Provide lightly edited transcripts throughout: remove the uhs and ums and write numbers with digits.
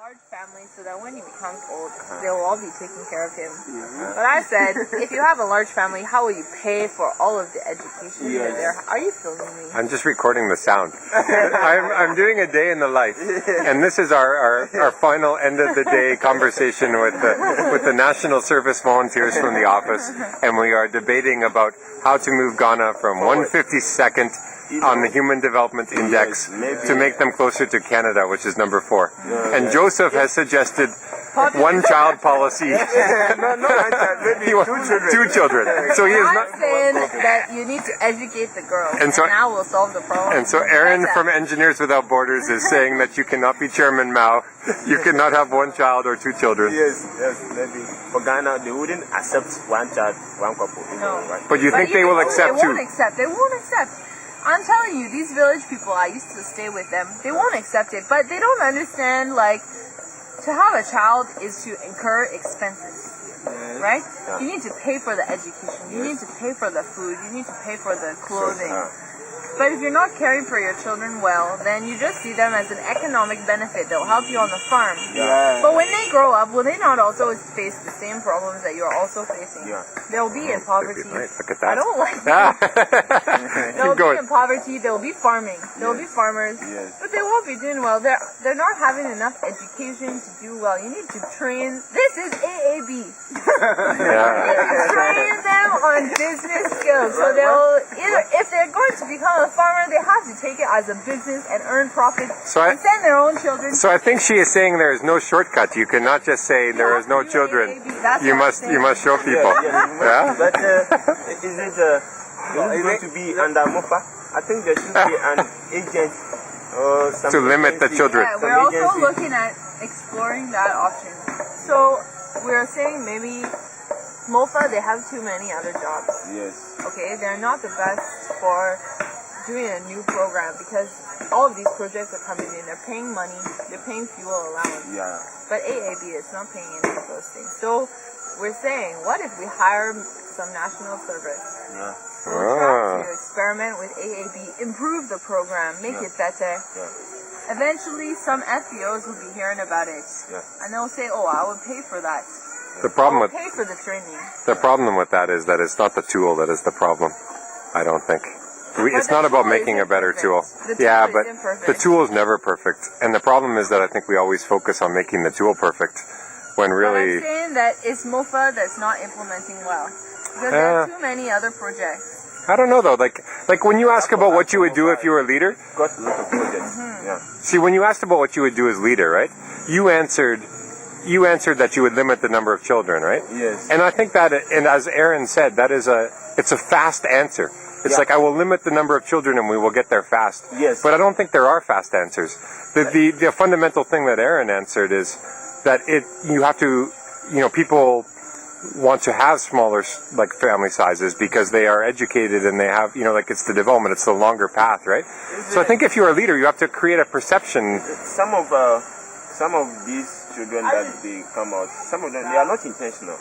large family so that when he becomes old, they will all be taking care of him. But I said, if you have a large family, how will you pay for all of the education that they're... Are you filming me? I'm just recording the sound. I'm doing a day in the life, and this is our final end of the day conversation with the National Service volunteers from the office, and we are debating about how to move Ghana from 152nd on the Human Development Index to make them closer to Canada, which is number 4. And Joseph has suggested one-child policy. Maybe two children. So he is I'm not saying that you need to educate the girls, and now we'll solve the problem. And so Aaron from Engineers Without Borders is saying that you cannot be Chairman Mao. You cannot have one child or 2 children. Yes, maybe. For Ghana, they wouldn't accept one child, one couple. No. Right? But you think they will accept They two? won't accept. I'm telling you, these village people, I used to stay with them, they won't accept it. But they don't understand, like, to have a child is to incur expenses, right? You need to pay for the education, you need to pay for the food, you need to pay for the clothing. But if you're not caring for your children well, then you just see them as an economic benefit. They'll help you on the farm. But when they grow up, will they not also face the same problems that you're also facing? They'll be in poverty. Look at that. I don't like that. They'll Keep be going. in poverty, they'll be farming, they'll be farmers, but they won't be doing well. They're not having enough education to do well. You need to train. This is AAB. Train them on business skills. So if they're going to become a farmer, they have to take it as a business and earn profit and send their own children. So I think she is saying there is no shortcut. You cannot just say there is no children. You must show people. But is it going to be under MOFA? I think there should be an agent or some to limit the children. Yeah, we're also looking at exploring that option. So we're saying maybe MOFA, they have too many other jobs. Yes. Okay, they're not the best for doing a new program because all of these projects are coming in. They're paying money, they're paying fuel allowance. But AAB is not paying any of those things. So we're saying, what if we hire some national service? We'll try to experiment with AAB, improve the program, make it better. Eventually, some FBOs will be hearing about it, and they'll say, "Oh, I would pay for that." The problem pay for the training. The problem with that is that it's not the tool that is the problem. I don't think. It's not about making a better tool. Yeah, but the tool is never perfect. And the problem is that I think we always focus on making the tool perfect when really... But I'm saying that it's MOFA that's not implementing well. Because there are too many other projects. I don't know though, like when you ask about what you would do if you were a leader... Got a lot of projects. See, when you asked about what you would do as leader, right? You answered that you would limit the number of children, right? Yes. And I think that, and as Aaron said, it's a fast answer. It's like, I will limit the number of children and we will get there fast. Yes. But I don't think there are fast answers. The fundamental thing that Aaron answered is that you have to, people want to have smaller, like, family sizes because they are educated and they have, it's the development, it's the longer path, right? So I think if you're a leader, you have to create a perception. Some of these children that they come out, some of them, they are not intentional.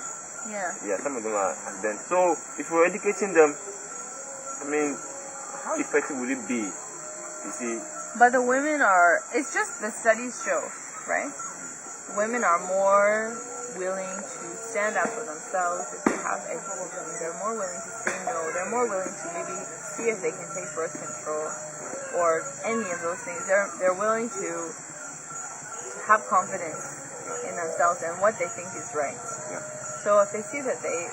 Yeah, some of them are accident. So if we're educating them, I mean, how effective will it be? You see? But the women it's just the studies show, right? Women are more willing to stand up for themselves if they have education. They're more willing to say no. They're more willing to maybe see if they can take birth control or any of those things. They're willing to have confidence in themselves and what they think is right. So if they see that they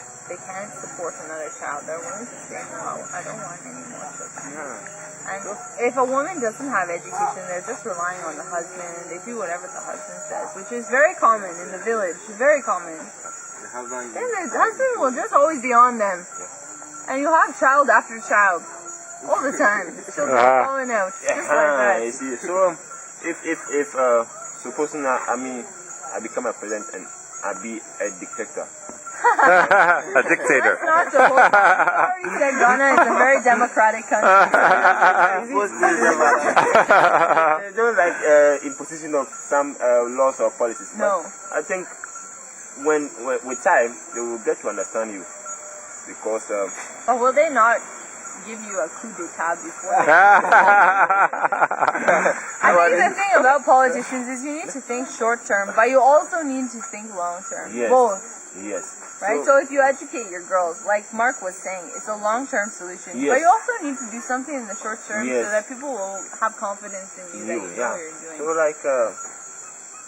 can't support another child, they're willing to say, no, I don't want any more children. And if a woman doesn't have education, they're just relying on the husband. They do whatever the husband says, which is very common in the village. Very common. Then the husband will just always be on them. And you'll have child after child. All the time. Children falling out. Just like that. You see, so if supposing I become a president and I be a dictator. A dictator. That's not the whole time. I already said Ghana is a very democratic country. Don't like imposition of some laws or policies. No. But I think when with time they will get to understand you because. But will they not give you a coup d'etat before? I See, the thing about politicians is you need to think short term, but you also need to think long term. Yes. Both. Yes. Right? So if you educate your girls, like Mark was saying, it's a long term solution. Yes. But you also need to do something in the short term Yes. so that people will have confidence in you that you know what you're doing. So like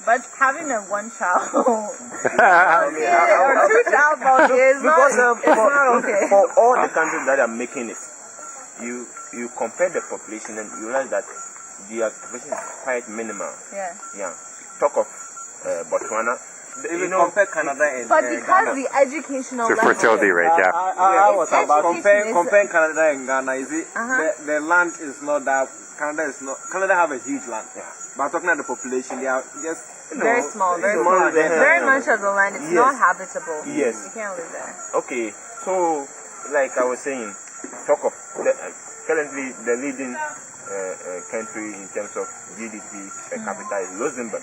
But having a one child or I- two child policy is because it's not okay. for all the countries that are making it, you compare the population and you realize that the population is quite minimal. Yeah. Yeah. Talk of Botswana. Even compare Canada and But because Ghana. the educational So level, fertility rate, yeah. I was It's about education compare is- Canada and Ghana. Is it the land is not that Canada have a huge land. Yeah. But talking about the population, they are just very small, very small. small. Yeah. Very much of the land is Yes. not habitable. Yes. You can't live there. Okay, so like I was saying, talk of currently the leading country in terms of GDP per capita is Luxembourg,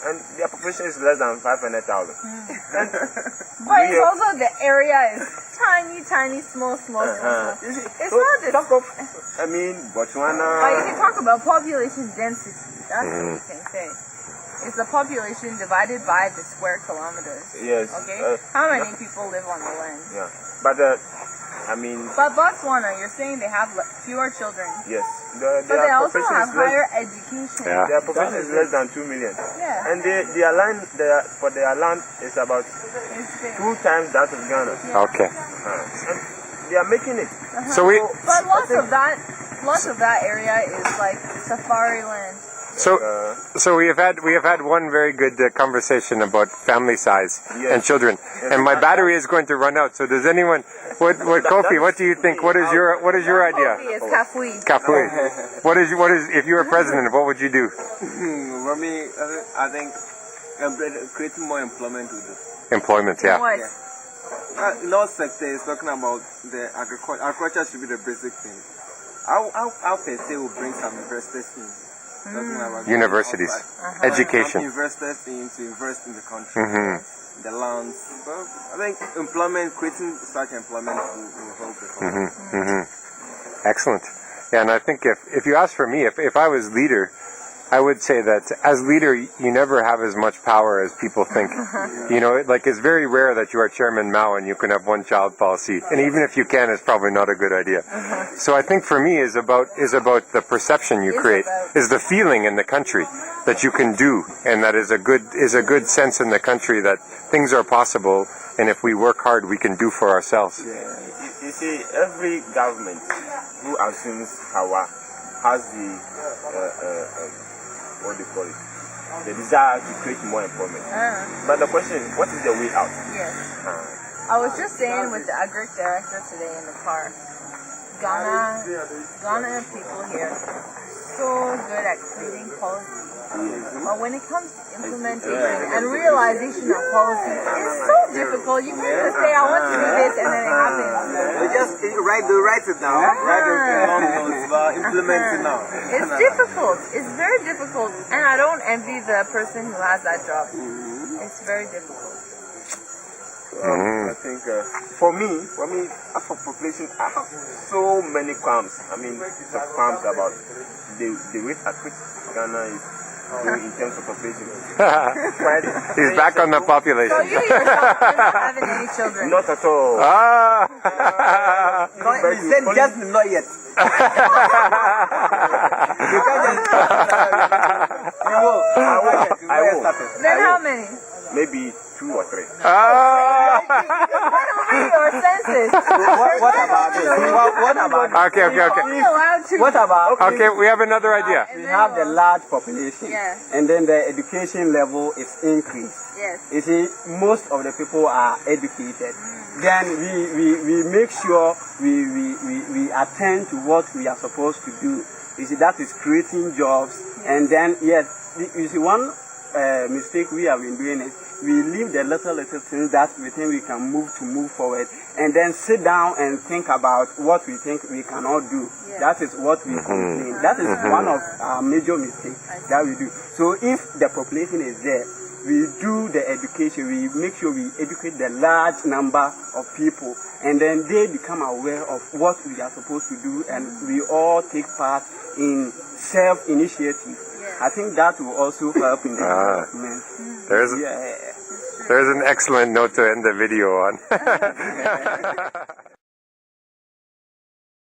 and their population is less than 500,000. But it's also the area is tiny, small. You see, It's so not this. talk of, I mean, But Botswana. if you talk about population density, that's what you can say. It's the population divided by the square kilometers. Yes. Okay? How many people live on the land? Yeah, but I mean, But Botswana, you're saying they have fewer children. yes, But they their also population have is less. higher education. Yeah. Their population is less than 2 million, Yeah. and their land, for their land is about It's big. 2 times that of Ghana. Okay. And they are making it. So we But lots of that area is like safari land. so we have had one very good conversation about family size Yes. and children, and my battery is going to run out. So does anyone? What Kofi? What do you think? What is your idea? Kofi is Kafui. Kapui. What is if you were president? What would you do? for me. I think creating more employment with it. Employment, yeah. What? In all sectors, talking about the agriculture. Agriculture should be the basic thing. I'll say will bring some investors in. Talking about Universities, some education. investors in to invest in the country, Mhm. the lands. So I think employment, creating such employment will help the country. Excellent. Yeah, and I think if you ask for me, if I was leader, I would say that as leader, you never have as much power as people think. You know, like it's very rare that you are Chairman Mao and you can have one child policy. And even if you can, it's probably not a good idea. So I think for me is about the perception you create, is the feeling in the country that you can do, and that is a good sense in the country that things are possible, and if we work hard, we can do for ourselves. You see, every government who assumes power has the what do you call it? The desire to create more employment. But the question is, what is the way out? Yes. I was just saying with the agric director today in the car, Ghana people here are so good at creating policy. But when it comes to implementation and realization of policy, it's so difficult. You can't just say, I want to do this, and then it happens. They just write it down, write it down, implement it now. It's difficult. It's very difficult. And I don't envy the person who has that job. It's very difficult. I think for me, as for population, I have so many qualms. I mean, the qualms about the rate at which Ghana is doing in terms of population. He's back on the population. So you yourself, you're not having any children. Not at all. Just not yet. You can't just I will. Then how many? Maybe 2 or 3. Your census. what about this? What about Okay. Only allowed to. what about Okay, we have another idea. we have the large population, Yeah. and then the education level is increased. Yes. You see, most of the people are educated. Then we make sure we attend to what we are supposed to do. You see, that is creating jobs. And then, yes, you see, one mistake we have been doing is we leave the little things that we think we can move forward, and then sit down and think about what we think we cannot do. Yeah. That is what we complain. That is one of our major mistakes that we do. So if the population is there, we do the education, we make sure we educate the large number of people, and then they become aware of what we are supposed to do, and we all take part in self-initiative. I think that will also help in the development. There's an excellent note to end the video on.